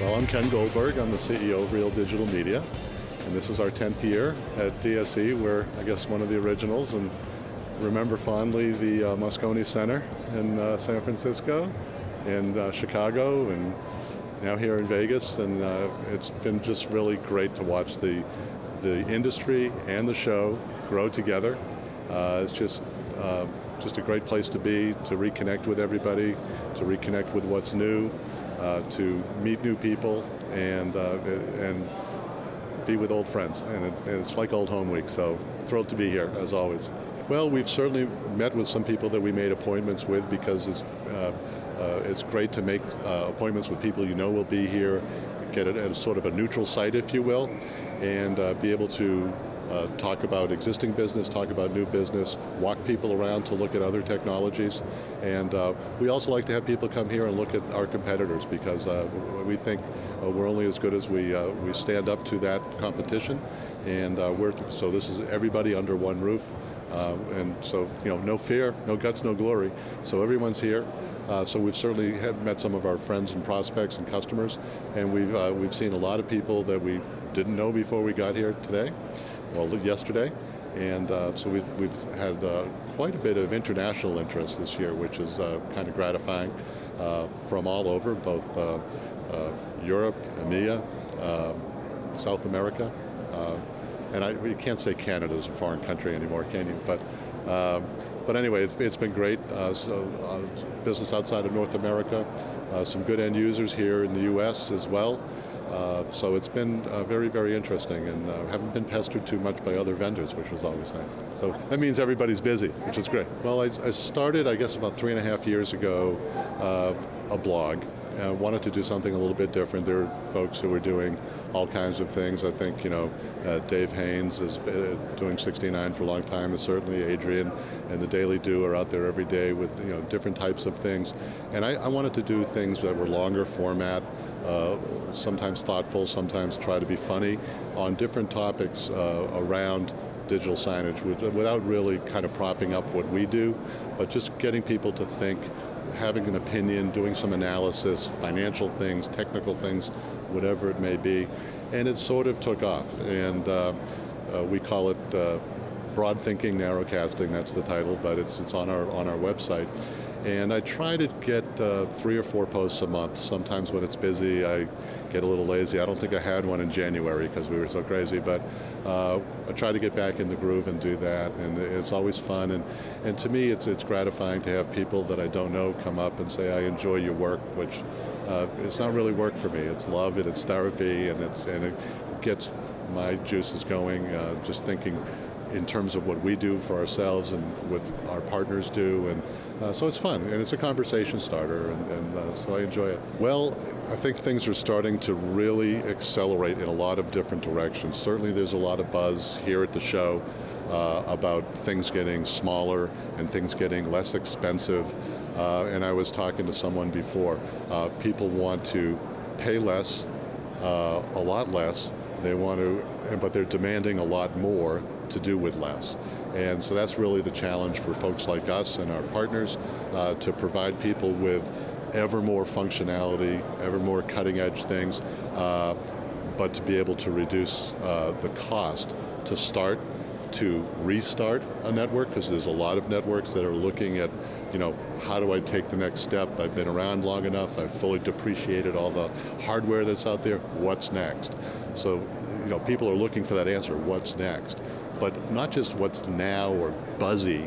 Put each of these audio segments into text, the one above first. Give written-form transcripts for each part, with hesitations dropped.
Well, I'm Ken Goldberg. I'm the CEO of Real Digital Media, and this is our 10th year at DSE. We're, I guess, one of the originals, and remember fondly the Moscone Center in San Francisco, and Chicago, and now here in Vegas, and it's been just really great to watch the industry and the show grow together. It's just a great place to be, to reconnect with everybody, to reconnect with what's new, to meet new people, and be with old friends. And it's like old home week, so thrilled to be here, as always. Well, we've certainly met with some people that we made appointments with, because it's great to make appointments with people you know will be here, get it at sort of a neutral site, if you will, and be able to talk about existing business, talk about new business, walk people around to look at other technologies. And we also like to have people come here and look at our competitors, because we think we're only as good as we stand up to that competition. And so this is everybody under one roof. And so, no fear, no guts, no glory. So everyone's here. So we've certainly met some of our friends and prospects and customers, and we've seen a lot of people that we didn't know before we got here today, well, yesterday, and so we've had quite a bit of international interest this year, which is kind of gratifying, from all over, both Europe, EMEA, South America, and you can't say Canada is a foreign country anymore, can you? But anyway, it's been great. Business outside of North America, some good end users here in the U.S. as well. So it's been very, very interesting, and haven't been pestered too much by other vendors, which was always nice. So that means everybody's busy, which is great. Well, I started, I guess, about 3.5 years ago, a blog. Wanted to do something a little bit different. There are folks who are doing all kinds of things. I think, Dave Haynes is doing 69 for a long time, and certainly Adrian and the Daily Do are out there every day with different types of things. And I wanted to do things that were longer format, sometimes thoughtful, sometimes try to be funny, on different topics around digital signage, without really kind of propping up what we do, but just getting people to think, having an opinion, doing some analysis, financial things, technical things, whatever it may be. And it sort of took off, and we call it broad thinking, narrow casting. That's the title, but it's on our website. And I try to get 3 or 4 posts a month. Sometimes when it's busy, I get a little lazy. I don't think I had one in January because we were so crazy, but I try to get back in the groove and do that, and it's always fun. And to me, it's gratifying to have people that I don't know come up and say, I enjoy your work, which it's not really work for me. It's love, and it's therapy, and it gets my juices going, just thinking in terms of what we do for ourselves and what our partners do, and so it's fun, and it's a conversation starter, and so I enjoy it. Well, I think things are starting to really accelerate in a lot of different directions. Certainly there's a lot of buzz here at the show about things getting smaller and things getting less expensive, and I was talking to someone before. People want to pay less, a lot less. They want to, but they're demanding a lot more to do with less. And so that's really the challenge for folks like us and our partners, to provide people with ever more functionality, ever more cutting edge things, but to be able to reduce the cost to start, to restart a network, because there's a lot of networks that are looking at, how do I take the next step? I've been around long enough, I've fully depreciated all the hardware that's out there, what's next? So, people are looking for that answer, what's next? But not just what's now or buzzy,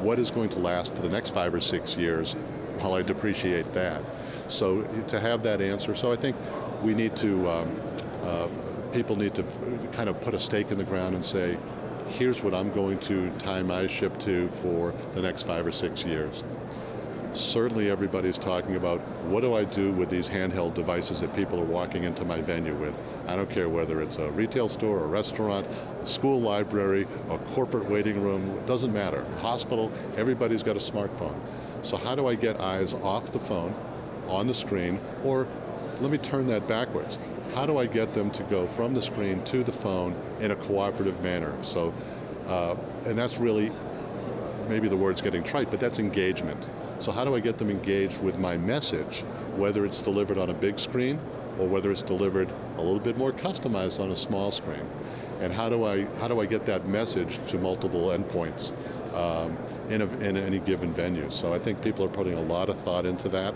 what is going to last for the next 5 or 6 years while I depreciate that? So to have that answer, so I think we need to, people need to kind of put a stake in the ground and say, here's what I'm going to tie my ship to for the next 5 or 6 years. Certainly everybody's talking about, what do I do with these handheld devices that people are walking into my venue with? I don't care whether it's a retail store, a restaurant, a school library, a corporate waiting room, it doesn't matter. Hospital, everybody's got a smartphone. So how do I get eyes off the phone, on the screen, or let me turn that backwards. How do I get them to go from the screen to the phone in a cooperative manner? So, and that's really, maybe the word's getting trite, but that's engagement. So how do I get them engaged with my message, whether it's delivered on a big screen or whether it's delivered a little bit more customized on a small screen. And how do I get that message to multiple endpoints in any given venue? So I think people are putting a lot of thought into that.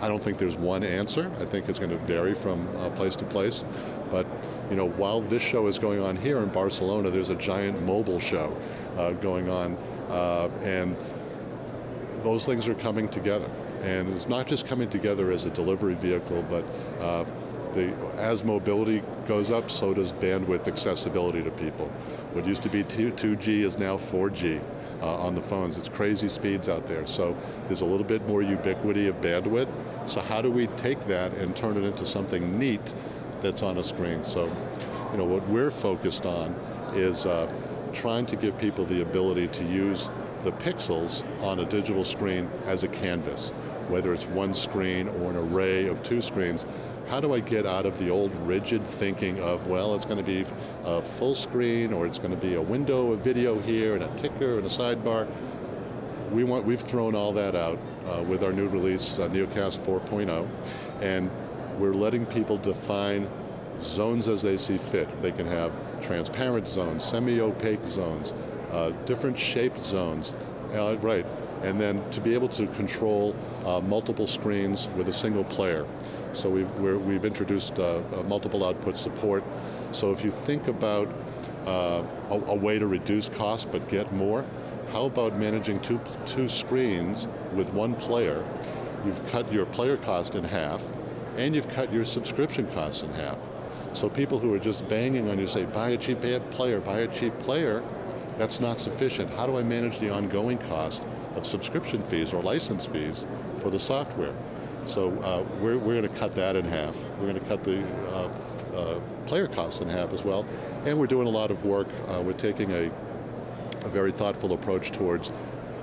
I don't think there's one answer. I think it's going to vary from place to place. But while this show is going on here in Barcelona, there's a giant mobile show going on, and those things are coming together. And it's not just coming together as a delivery vehicle, but as mobility goes up, so does bandwidth accessibility to people. What used to be 2G is now 4G on the phones. It's crazy speeds out there. So there's a little bit more ubiquity of bandwidth. So how do we take that and turn it into something neat that's on a screen? So what we're focused on is trying to give people the ability to use the pixels on a digital screen as a canvas, whether it's one screen or an array of two screens. How do I get out of the old rigid thinking of, well, it's going to be a full screen, or it's going to be a window of video here and a ticker and a sidebar? We've thrown all that out with our new release, NeoCast 4.0, and we're letting people define zones as they see fit. They can have transparent zones, semi-opaque zones, different shaped zones, right? And then to be able to control multiple screens with a single player. So we've introduced multiple output support. So if you think about a way to reduce cost but get more, how about managing two screens with one player? You've cut your player cost in half, and you've cut your subscription costs in half. So people who are just banging on you say, buy a cheap player, buy a cheap player, that's not sufficient. How do I manage the ongoing cost of subscription fees or license fees for the software? So we're going to cut that in half. We're going to cut the player costs in half as well. And we're doing a lot of work. We're taking a very thoughtful approach towards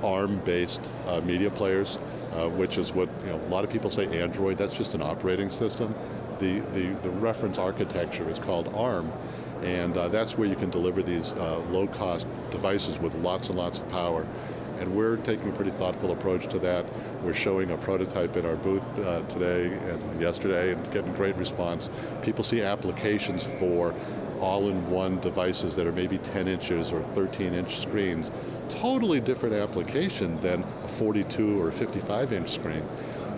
ARM-based media players, which is what a lot of people say Android. That's just an operating system. The reference architecture is called ARM, and that's where you can deliver these low-cost devices with lots and lots of power. And we're taking a pretty thoughtful approach to that. We're showing a prototype in our booth today and yesterday and getting great response. People see applications for all-in-one devices that are maybe 10 inches or 13-inch screens. Totally different application than a 42 or a 55-inch screen.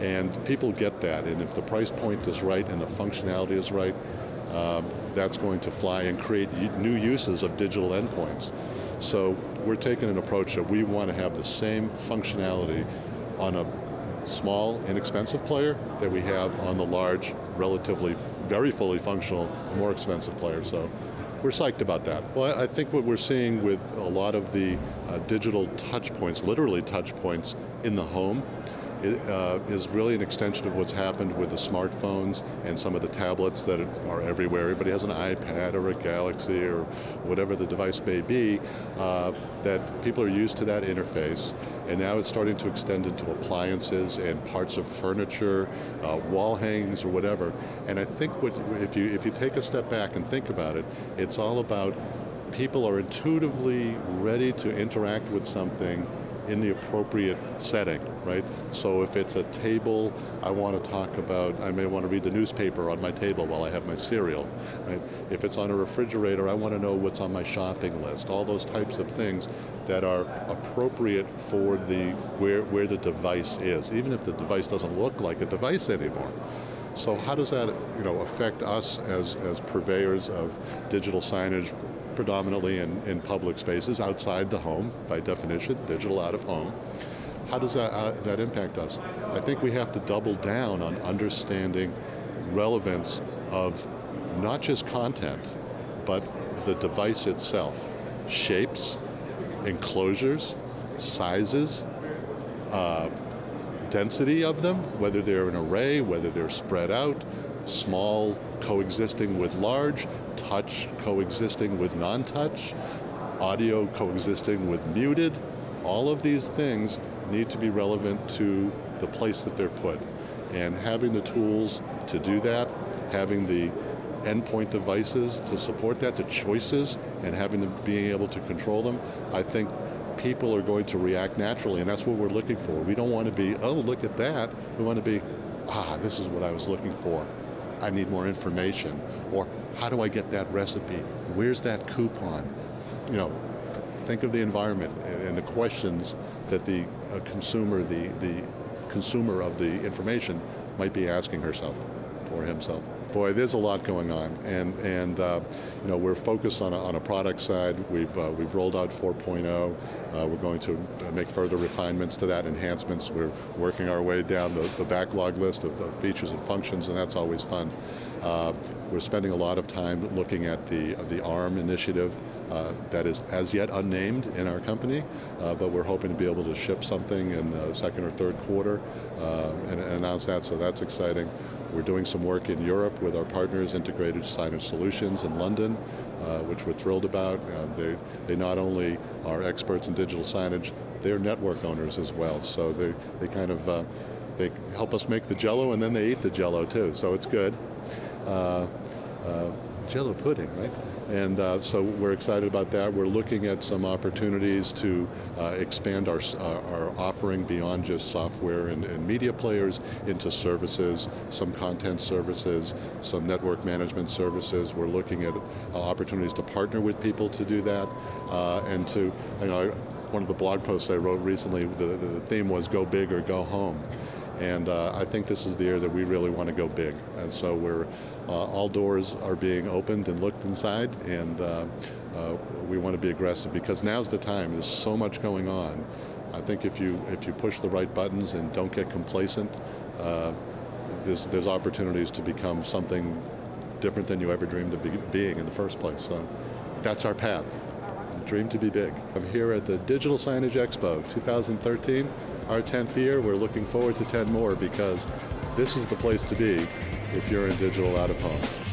And people get that, and if the price point is right and the functionality is right, that's going to fly and create new uses of digital endpoints. So we're taking an approach that we want to have the same functionality on a small, inexpensive player that we have on the large, relatively, very fully functional, more expensive player. So we're psyched about that. Well, I think what we're seeing with a lot of the digital touch points, literally touch points in the home, is really an extension of what's happened with the smartphones and some of the tablets that are everywhere. Everybody has an iPad or a Galaxy or whatever the device may be, that people are used to that interface, and now it's starting to extend into appliances and parts of furniture, wall hangings or whatever. And I think if you take a step back and think about it, it's all about people are intuitively ready to interact with something in the appropriate setting, right? So if it's a table, I want to talk about, I may want to read the newspaper on my table while I have my cereal, right? If it's on a refrigerator, I want to know what's on my shopping list. All those types of things that are appropriate for where the device is, even if the device doesn't look like a device anymore. So how does that affect us as purveyors of digital signage, predominantly in public spaces, outside the home, by definition, digital out of home? How does that impact us? I think we have to double down on understanding relevance of not just content, but the device itself. Shapes, enclosures, sizes, density of them, whether they're an array, whether they're spread out, small coexisting with large, touch coexisting with non-touch, audio coexisting with muted. All of these things need to be relevant to the place that they're put. And having the tools to do that, having the endpoint devices to support that, the choices, and having them being able to control them, I think people are going to react naturally, and that's what we're looking for. We don't want to be, oh, look at that. We want to be, this is what I was looking for. I need more information. Or how do I get that recipe? Where's that coupon? You know, think of the environment and the questions that the consumer, the consumer of the information might be asking herself or himself. Boy, there's a lot going on, and you know, we're focused on a product side. We've rolled out 4.0. We're going to make further refinements to that, enhancements. We're working our way down the backlog list of features and functions, and that's always fun. We're spending a lot of time looking at the ARM initiative that is as yet unnamed in our company, but we're hoping to be able to ship something in the second or third quarter and announce that, so that's exciting. We're doing some work in Europe with our partners, Integrated Signage Solutions in London, which we're thrilled about. They not only are experts in digital signage, they're network owners as well. So they kind of they help us make the Jell-O, and then they eat the Jell-O too. So it's good. Jell-O pudding, right? And so we're excited about that. We're looking at some opportunities to expand our offering beyond just software and media players into services, some content services, some network management services. We're looking at opportunities to partner with people to do that, and to, you know, one of the blog posts I wrote recently, the theme was go big or go home. And I think this is the year that we really want to go big. And so we're, all doors are being opened and looked inside, and we want to be aggressive because now's the time. There's so much going on. I think if you push the right buttons and don't get complacent, there's opportunities to become something different than you ever dreamed of being in the first place. So that's our path. Dream to be big. I'm here at the Digital Signage Expo 2013, our 10th year. We're looking forward to 10 more because this is the place to be if you're in digital out of home.